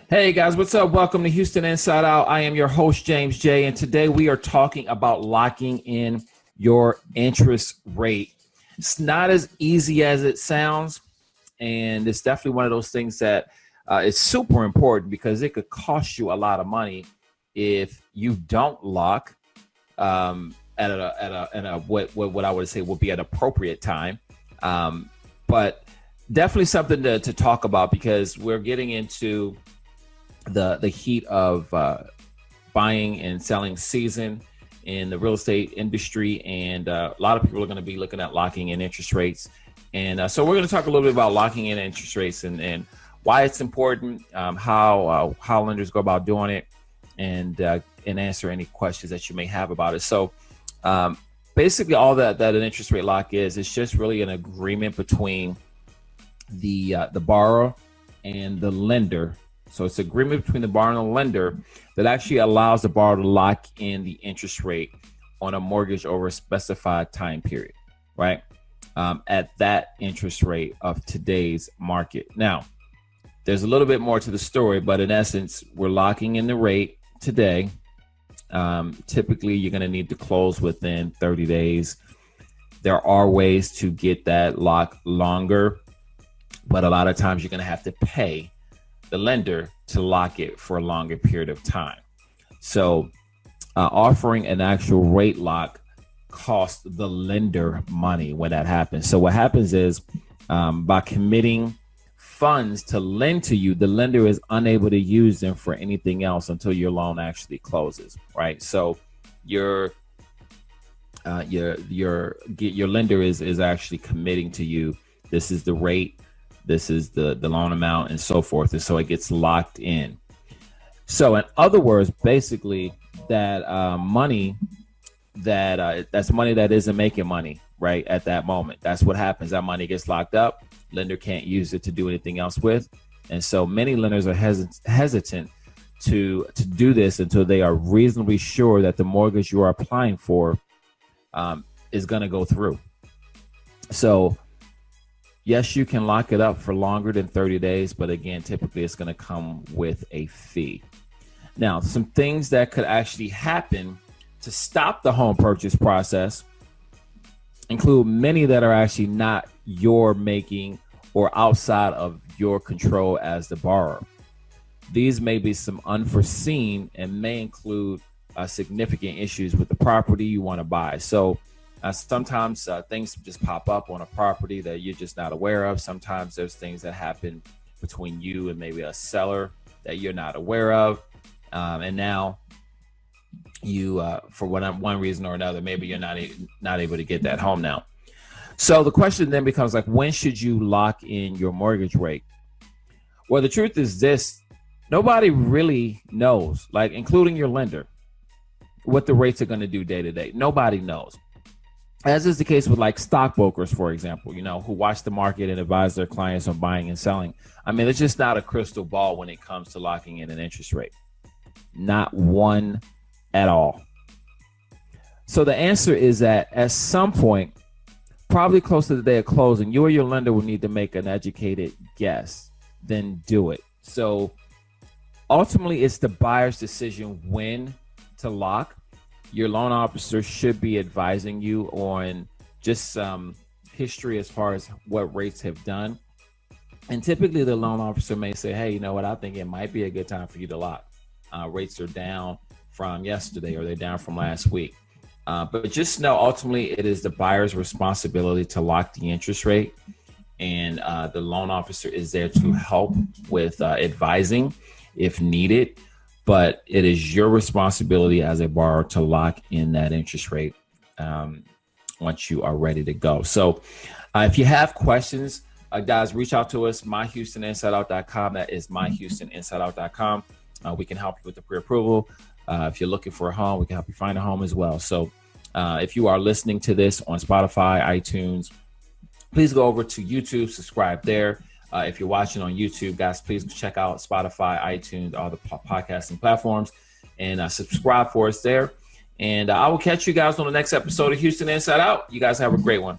Hey guys, what's up? Welcome to Houston Inside Out. I am your host, James J. And today we are talking about locking in your interest rate. It's not as easy as it sounds. And it's definitely one of those things that is super important because it could cost you a lot of money if you don't lock at what I would say will be an appropriate time. But definitely something to talk about because we're getting into the heat of buying and selling season in the real estate industry, and a lot of people are going to be looking at locking in interest rates. And so we're going to talk a little bit about locking in interest rates and why it's important, how lenders go about doing it, and answer any questions that you may have about it. So basically all that an interest rate lock is, it's just really an agreement between the borrower and the lender. So it's an agreement between the borrower and the lender that actually allows the borrower to lock in the interest rate on a mortgage over a specified time period, right? At that interest rate of today's market. Now, there's a little bit more to the story, but in essence, we're locking in the rate today. Typically, you're going to need to close within 30 days. There are ways to get that lock longer, but a lot of times you're going to have to pay the lender to lock it for a longer period of time. So offering an actual rate lock costs the lender money when that happens. So what happens is by committing funds to lend to you, the lender is unable to use them for anything else until your loan actually closes, right? So your lender is actually committing to you. This is the rate. This is the loan amount and so forth. And so it gets locked in. So in other words, basically that money that's money that isn't making money right at that moment. That's what happens. That money gets locked up. Lender can't use it to do anything else with. And so many lenders are hesitant to do this until they are reasonably sure that the mortgage you are applying for is going to go through. So yes, you can lock it up for longer than 30 days, but again, typically it's going to come with a fee. Now, some things that could actually happen to stop the home purchase process include many that are actually not your making or outside of your control as the borrower. These may be some unforeseen and may include significant issues with the property you want to buy. So sometimes things just pop up on a property that you're just not aware of. Sometimes there's things that happen between you and maybe a seller that you're not aware of. And now you, for one reason or another, maybe you're not able to get that home now. So the question then becomes like, when should you lock in your mortgage rate? Well, the truth is this: nobody really knows, like including your lender, what the rates are going to do day to day. Nobody knows. As is the case with like stockbrokers, for example, who watch the market and advise their clients on buying and selling. I mean, it's just not a crystal ball when it comes to locking in an interest rate. Not one at all. So the answer is that at some point, probably close to the day of closing, you or your lender will need to make an educated guess, then do it. So ultimately, it's the buyer's decision when to lock. Your loan officer should be advising you on just some history as far as what rates have done. And typically the loan officer may say, hey, you know what, I think it might be a good time for you to lock. Rates are down from yesterday or they're down from last week. But just know ultimately it is the buyer's responsibility to lock the interest rate. And the loan officer is there to help with advising if needed. But it is your responsibility as a borrower to lock in that interest rate once you are ready to go. So if you have questions, guys, reach out to us, myhoustoninsideout.com. That is myhoustoninsideout.com. We can help you with the pre-approval. If you're looking for a home, we can help you find a home as well. So if you are listening to this on Spotify, iTunes, please go over to YouTube, subscribe there. If you're watching on YouTube, guys, please check out Spotify, iTunes, all the podcasting platforms, and subscribe for us there. And I will catch you guys on the next episode of Houston Inside Out. You guys have a great one.